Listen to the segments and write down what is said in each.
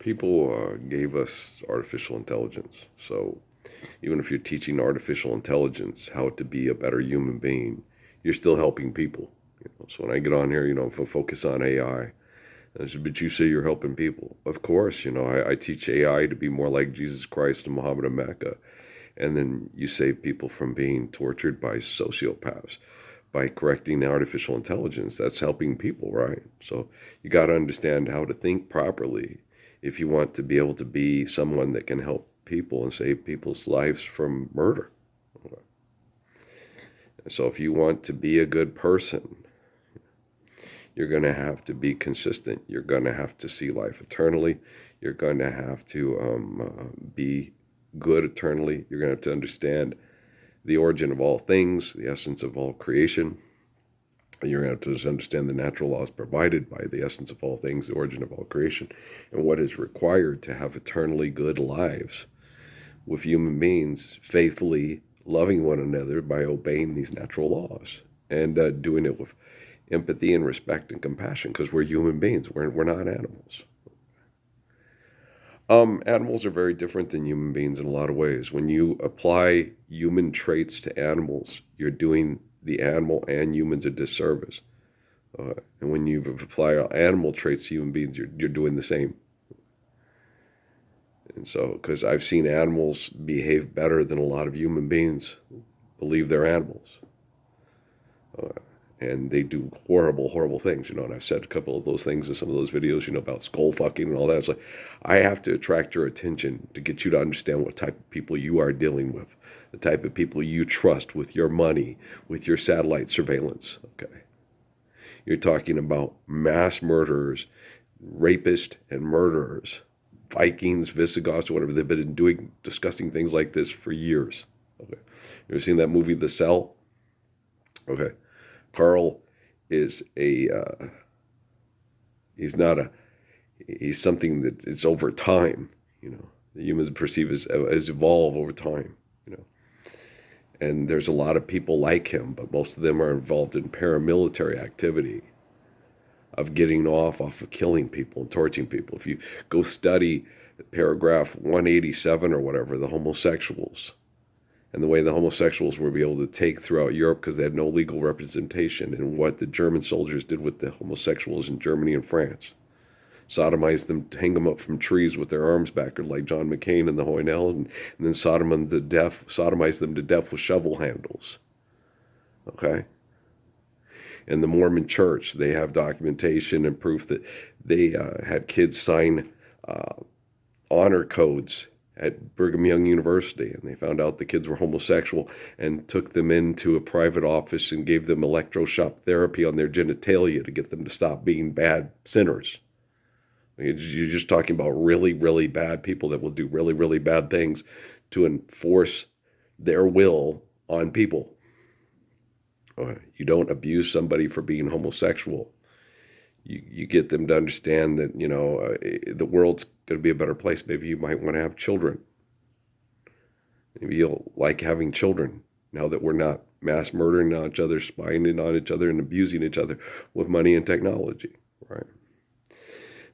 People gave us artificial intelligence. So even if you're teaching artificial intelligence how to be a better human being, you're still helping people. So when I get on here, focus on AI. I said, but you say you're helping people. Of course, I teach AI to be more like Jesus Christ and Muhammad and Mecca. And then you save people from being tortured by sociopaths by correcting artificial intelligence. That's helping people, right? So you got to understand how to think properly if you want to be able to be someone that can help people and save people's lives from murder. So if you want to be a good person, you're going to have to be consistent. You're going to have to see life eternally. You're going to have to be good eternally. You're going to have to understand the origin of all things, the essence of all creation. You're going to have to understand the natural laws provided by the essence of all things, the origin of all creation, and what is required to have eternally good lives with human beings, faithfully loving one another by obeying these natural laws and doing it with empathy and respect and compassion, because we're human beings. We're not animals. Animals are very different than human beings in a lot of ways. When you apply human traits to animals, you're doing the animal and humans a disservice. And when you apply animal traits to human beings, you're doing the same. And so, because I've seen animals behave better than a lot of human beings believe they're animals. And they do horrible, horrible things, and I've said a couple of those things in some of those videos, about skull fucking and all that. It's like, I have to attract your attention to get you to understand what type of people you are dealing with, the type of people you trust with your money, with your satellite surveillance, okay? You're talking about mass murderers, rapists, and murderers, Vikings, Visigoths, whatever. They've been doing disgusting things like this for years, okay? You ever seen that movie, The Cell? Okay. Carl is he's something that is over time, the humans perceive as evolve over time, and there's a lot of people like him, but most of them are involved in paramilitary activity of getting off of killing people and torturing people. If you go study paragraph 187 or whatever, the homosexuals, and the way the homosexuals were able to take throughout Europe because they had no legal representation, and what the German soldiers did with the homosexuals in Germany and France. Sodomized them, hang them up from trees with their arms backward like John McCain and the Hoynell, and then sodomized them to death with shovel handles. Okay? In the Mormon church, they have documentation and proof that they had kids sign honor codes at Brigham Young University, and they found out the kids were homosexual and took them into a private office and gave them electroshock therapy on their genitalia to get them to stop being bad sinners. You're just talking about really, really bad people that will do really, really bad things to enforce their will on people. You don't abuse somebody for being homosexual. You get them to understand that, the world's going to be a better place. Maybe you might want to have children. Maybe you'll like having children now that we're not mass murdering on each other, spying on each other, and abusing each other with money and technology, right?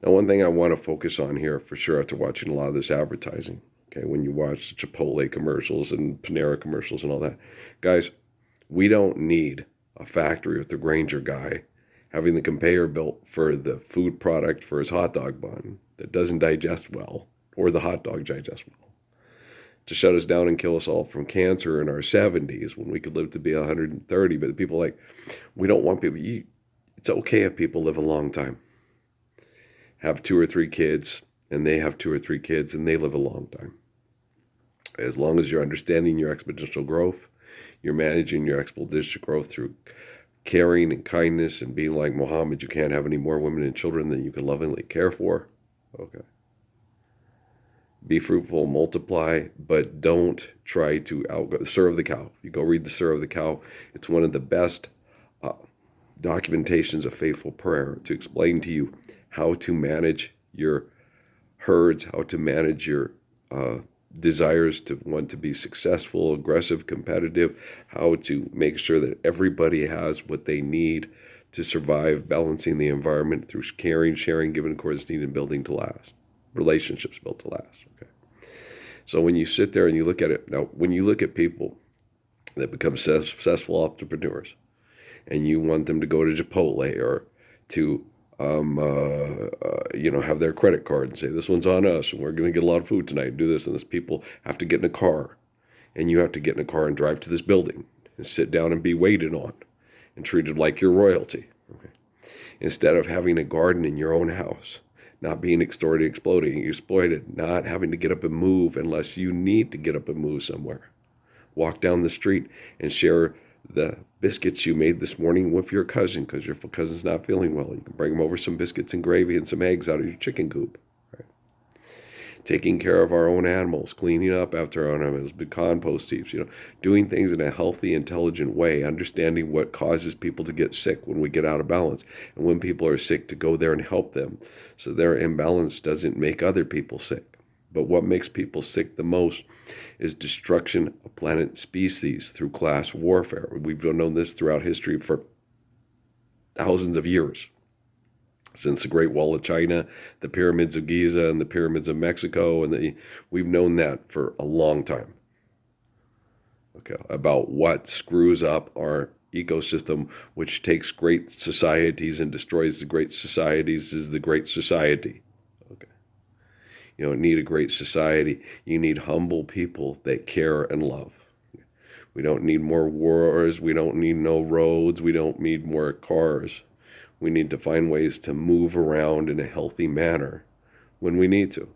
Now, one thing I want to focus on here for sure after watching a lot of this advertising, okay, when you watch the Chipotle commercials and Panera commercials and all that, guys, we don't need a factory with the Granger guy having the conveyor belt for the food product for his hot dog bun that doesn't digest well, or the hot dog digest well, to shut us down and kill us all from cancer in our 70s when we could live to be 130. But the people we don't want people. It's okay if people live a long time, have 2 or 3 kids, and they have 2 or 3 kids, and they live a long time. As long as you're understanding your exponential growth, you're managing your exponential growth through caring and kindness and being like Muhammad. You can't have any more women and children than you can lovingly care for. Okay. Be fruitful, multiply, but don't try to outgo the Sur of the Cow. You go read the Sur of the Cow. It's one of the best documentations of faithful prayer to explain to you how to manage your herds, how to manage your desires to want to be successful, aggressive, competitive, how to make sure that everybody has what they need to survive, balancing the environment through caring, sharing, giving, accordance, need, and building to last. relationships built to last. Okay. So when you sit there and you look at it, now when you look at people that become successful entrepreneurs and you want them to go to Chipotle or to have their credit card and say, this one's on us and we're going to get a lot of food tonight and do this. And this people have to get in a car and you have to get in a car and drive to this building and sit down and be waited on and treated like you're royalty. Okay. Instead of having a garden in your own house, not being extorted, exploited, not having to get up and move unless you need to get up and move somewhere. Walk down the street and share the biscuits you made this morning with your cousin because your cousin's not feeling well. You can bring them over some biscuits and gravy and some eggs out of your chicken coop. Right? Taking care of our own animals, cleaning up after our own animals, compost heaps, doing things in a healthy, intelligent way, understanding what causes people to get sick when we get out of balance. And when people are sick, to go there and help them so their imbalance doesn't make other people sick. But what makes people sick the most is destruction of planet species through class warfare. We've known this throughout history for thousands of years. Since the Great Wall of China, the pyramids of Giza, and the pyramids of Mexico, we've known that for a long time. Okay, about what screws up our ecosystem, which takes great societies and destroys the great societies, is the Great Society. You don't need a great society. You need humble people that care and love. We don't need more wars. We don't need no roads. We don't need more cars. We need to find ways to move around in a healthy manner when we need to,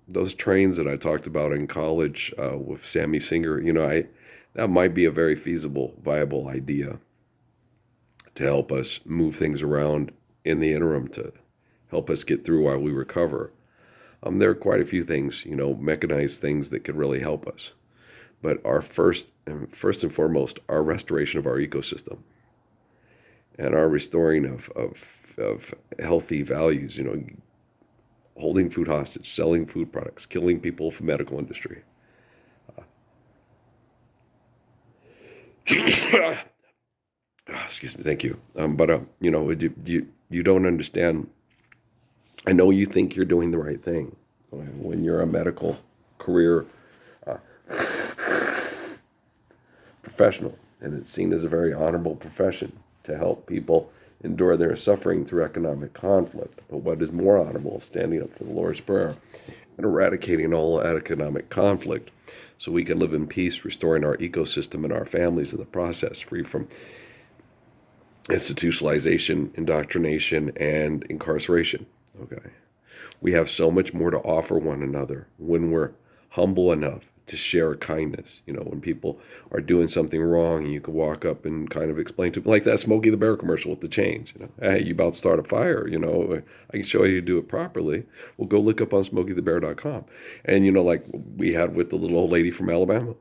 those trains that I talked about in college with Sammy Singer, that might be a very feasible, viable idea to help us move things around in the interim to help us get through while we recover. There are quite a few things, mechanized things that could really help us. But our first and foremost, our restoration of our ecosystem and our restoring of healthy values, holding food hostage, selling food products, killing people for medical industry. Excuse me, thank you. You don't understand. I know you think you're doing the right thing when you're a medical career professional, and it's seen as a very honorable profession to help people endure their suffering through economic conflict. But what is more honorable is standing up for the Lord's Prayer and eradicating all economic conflict so we can live in peace, restoring our ecosystem and our families in the process, free from institutionalization, indoctrination, and incarceration. Okay. We have so much more to offer one another when we're humble enough to share kindness. When people are doing something wrong, you can walk up and kind of explain to them, like that Smokey the Bear commercial with the change. Hey, you about to start a fire, I can show you how to do it properly. Well, go look up on SmokeyTheBear.com. And, like we had with the little old lady from Alabama,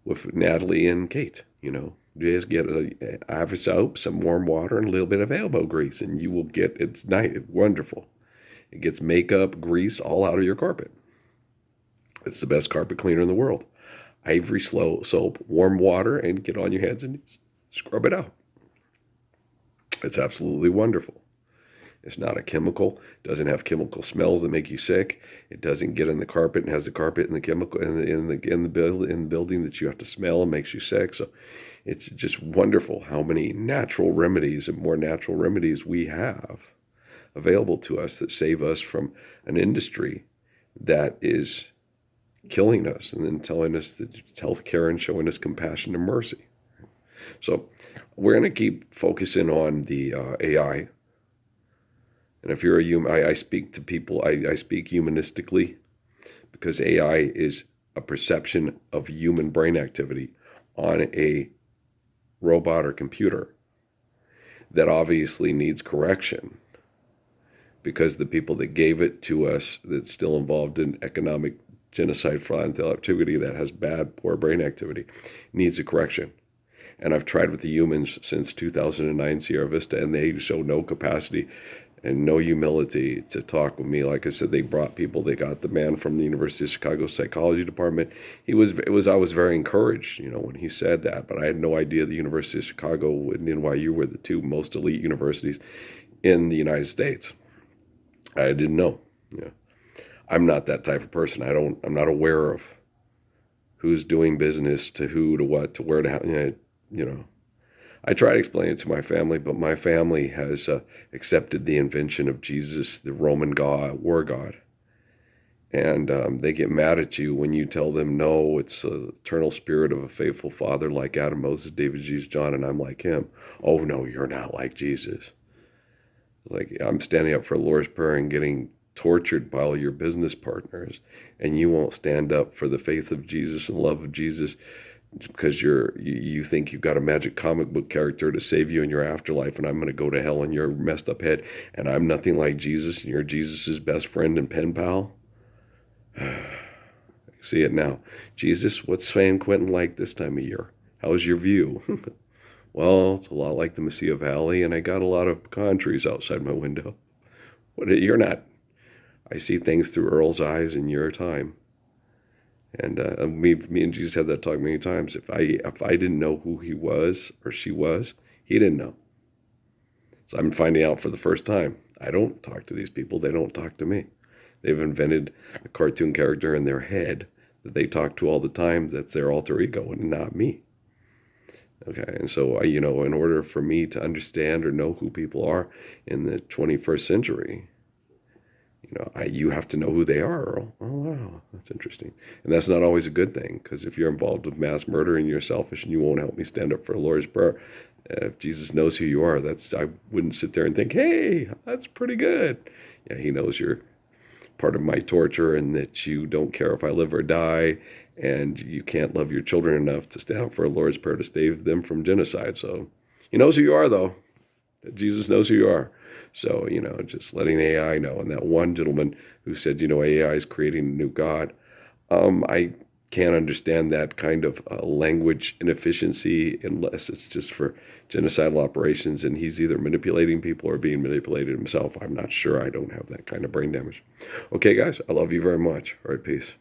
with Natalie and Kate, just get a Ivy soap, some warm water, and a little bit of elbow grease, and you will get, it's nice, wonderful. It gets makeup, grease, all out of your carpet. It's the best carpet cleaner in the world. Ivory soap, warm water, and get on your hands and knees. Scrub it out. It's absolutely wonderful. It's not a chemical. It doesn't have chemical smells that make you sick. It doesn't get in the carpet and has the carpet and the chemical in the building that you have to smell and makes you sick. So it's just wonderful how many natural remedies and more natural remedies we have available to us that save us from an industry that is killing us and then telling us that it's healthcare and showing us compassion and mercy. So we're going to keep focusing on the AI. And if you're a human, I speak to people, I speak humanistically because AI is a perception of human brain activity on a robot or computer that obviously needs correction because the people that gave it to us that's still involved in economic genocide, fraud, and activity that has bad, poor brain activity needs a correction. And I've tried with the humans since 2009 Sierra Vista, and they show no capacity and no humility to talk with me. Like I said, they brought people. They got the man from the University of Chicago psychology department. I was very encouraged, when he said that. But I had no idea the University of Chicago and NYU were the two most elite universities in the United States. I didn't know. I'm not that type of person. I'm not aware of who's doing business to who, to what, to where, to how. I try to explain it to my family, but my family has accepted the invention of Jesus, the Roman god, war god. And they get mad at you when you tell them, no, it's the eternal spirit of a faithful father like Adam, Moses, David, Jesus, John, and I'm like him. Oh, no, you're not like Jesus. Like, I'm standing up for the Lord's Prayer and getting tortured by all your business partners, and you won't stand up for the faith of Jesus and love of Jesus because you think you've got a magic comic book character to save you in your afterlife, and I'm going to go to hell in your messed up head, and I'm nothing like Jesus, and you're Jesus's best friend and pen pal. See it now. Jesus, what's San Quentin like this time of year? How's your view? Well, it's a lot like the Mesilla Valley, and I got a lot of pecan trees outside my window. What? You're not. I see things through Earl's eyes in your time. And me and Jesus had that talk many times. If I didn't know who he was or she was, he didn't know. So I'm finding out for the first time. I don't talk to these people. They don't talk to me. They've invented a cartoon character in their head that they talk to all the time. That's their alter ego and not me. Okay, and so, in order for me to understand or know who people are in the 21st century, you have to know who they are, Earl. Oh, wow, that's interesting. And that's not always a good thing, because if you're involved with mass murder and you're selfish and you won't help me stand up for the Lord's Prayer, if Jesus knows who you are, I wouldn't sit there and think, hey, that's pretty good. Yeah, he knows you're part of my torture and that you don't care if I live or die, and you can't love your children enough to stand up for the Lord's Prayer to save them from genocide. So he knows who you are, though. Jesus knows who you are. So, just letting AI know. And that one gentleman who said, AI is creating a new God. I can't understand that kind of language inefficiency unless it's just for genocidal operations. And he's either manipulating people or being manipulated himself. I'm not sure. I don't have that kind of brain damage. Okay, guys, I love you very much. All right, peace.